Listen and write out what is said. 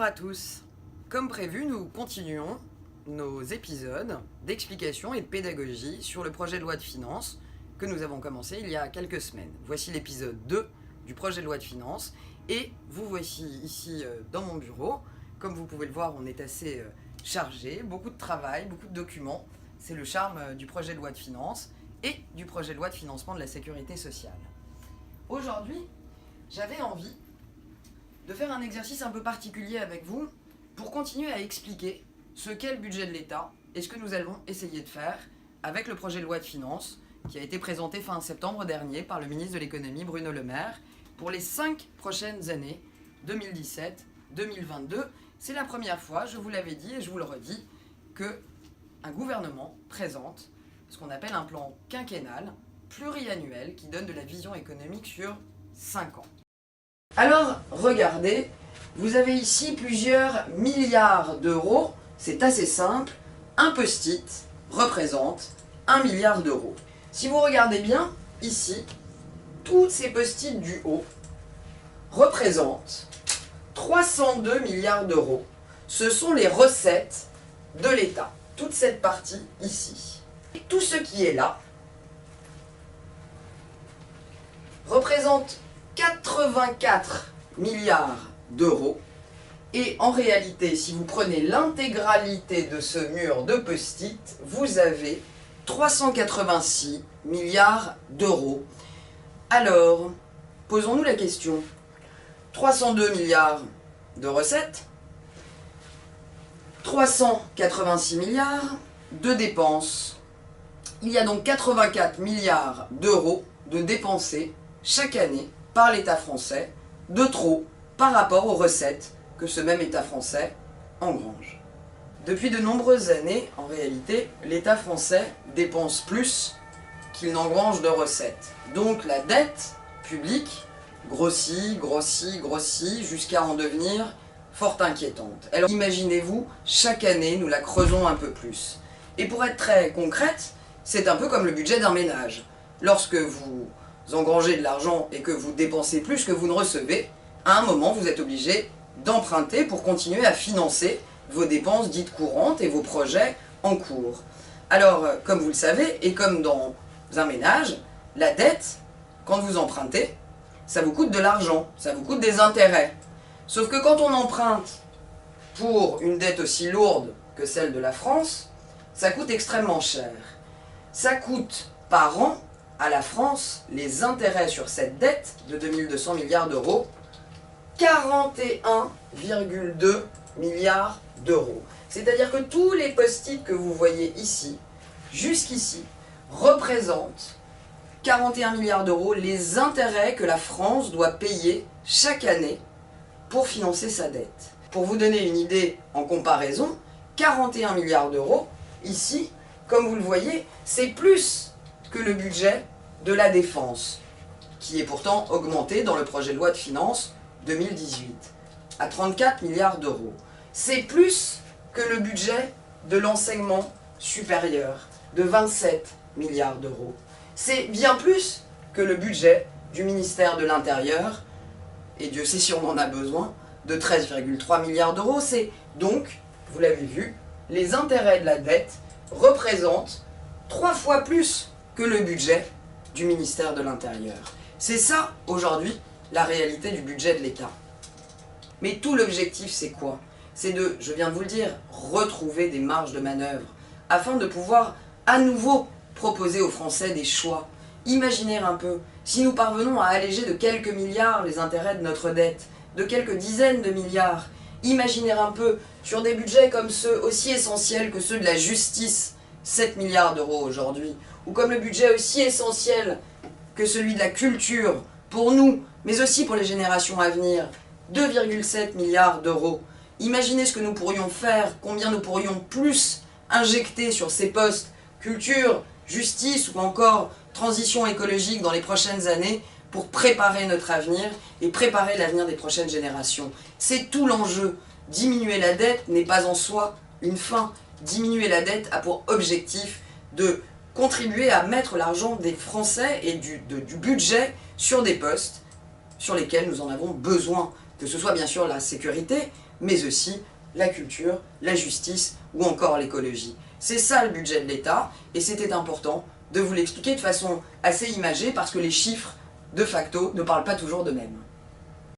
à tous. Comme prévu, nous continuons nos épisodes d'explication et de pédagogie sur le projet de loi de finances que nous avons commencé il y a quelques semaines. Voici l'épisode 2 du projet de loi de finances et vous voici ici dans mon bureau. Comme vous pouvez le voir, on est assez chargé, beaucoup de travail, beaucoup de documents. C'est le charme du projet de loi de finances et du projet de loi de financement de la sécurité sociale. Aujourd'hui, j'avais envie de faire un exercice un peu particulier avec vous pour continuer à expliquer ce qu'est le budget de l'État et ce que nous allons essayer de faire avec le projet de loi de finances qui a été présenté fin septembre dernier par le ministre de l'économie Bruno Le Maire pour les 5 prochaines années 2017-2022. C'est la première fois, je vous l'avais dit et je vous le redis, qu'un gouvernement présente ce qu'on appelle un plan quinquennal pluriannuel qui donne de la vision économique sur 5 ans. Alors, regardez, vous avez ici plusieurs milliards d'euros, c'est assez simple, un post-it représente 1 milliard d'euros. Si vous regardez bien, ici, tous ces post-it du haut représentent 302 milliards d'euros. Ce sont les recettes de l'État, toute cette partie ici. Et tout ce qui est là représente 84 milliards d'euros. Et en réalité, si vous prenez l'intégralité de ce mur de post-it, vous avez 386 milliards d'euros. Alors, posons-nous la question. 302 milliards de recettes, 386 milliards de dépenses. Il y a donc 84 milliards d'euros de dépensés chaque année par l'État français, de trop par rapport aux recettes que ce même État français engrange. Depuis de nombreuses années, en réalité, l'État français dépense plus qu'il n'engrange de recettes. Donc la dette publique grossit, jusqu'à en devenir fort inquiétante. Alors imaginez-vous, chaque année, nous la creusons un peu plus. Et pour être très concrète, c'est un peu comme le budget d'un ménage. Lorsque vous engrangez de l'argent et que vous dépensez plus que vous ne recevez, à un moment, vous êtes obligé d'emprunter pour continuer à financer vos dépenses dites courantes et vos projets en cours. Alors, comme vous le savez, et comme dans un ménage, la dette, quand vous empruntez, ça vous coûte de l'argent, ça vous coûte des intérêts. Sauf que quand on emprunte pour une dette aussi lourde que celle de la France, ça coûte extrêmement cher. Ça coûte par an à la France, les intérêts sur cette dette de 2200 milliards d'euros, 41,2 milliards d'euros. C'est-à-dire que tous les post-it que vous voyez ici, jusqu'ici, représentent 41 milliards d'euros les intérêts que la France doit payer chaque année pour financer sa dette. Pour vous donner une idée en comparaison, 41 milliards d'euros, ici, comme vous le voyez, c'est plus que le budget de la défense, qui est pourtant augmenté dans le projet de loi de finances 2018 à 34 milliards d'euros. C'est plus que le budget de l'enseignement supérieur de 27 milliards d'euros. C'est bien plus que le budget du ministère de l'Intérieur, et Dieu sait si on en a besoin, de 13,3 milliards d'euros. C'est donc, vous l'avez vu, les intérêts de la dette représentent 3 fois plus que le budget du ministère de l'Intérieur. C'est ça, aujourd'hui, la réalité du budget de l'État. Mais tout l'objectif, c'est quoi? C'est de, je viens de vous le dire, retrouver des marges de manœuvre, afin de pouvoir à nouveau proposer aux Français des choix. Imaginez un peu, si nous parvenons à alléger de quelques milliards les intérêts de notre dette, de quelques dizaines de milliards, imaginez un peu, sur des budgets comme ceux aussi essentiels que ceux de la justice, 7 milliards d'euros aujourd'hui, ou comme le budget aussi essentiel que celui de la culture, pour nous, mais aussi pour les générations à venir, 2,7 milliards d'euros. Imaginez ce que nous pourrions faire, combien nous pourrions plus injecter sur ces postes, culture, justice ou encore transition écologique dans les prochaines années, pour préparer notre avenir et préparer l'avenir des prochaines générations. C'est tout l'enjeu. Diminuer la dette n'est pas en soi une fin. Diminuer la dette a pour objectif de contribuer à mettre l'argent des Français et du budget sur des postes sur lesquels nous en avons besoin. que ce soit bien sûr la sécurité, mais aussi la culture, la justice ou encore l'écologie. C'est ça le budget de l'État, et c'était important de vous l'expliquer de façon assez imagée parce que les chiffres, de facto, ne parlent pas toujours d'eux-mêmes.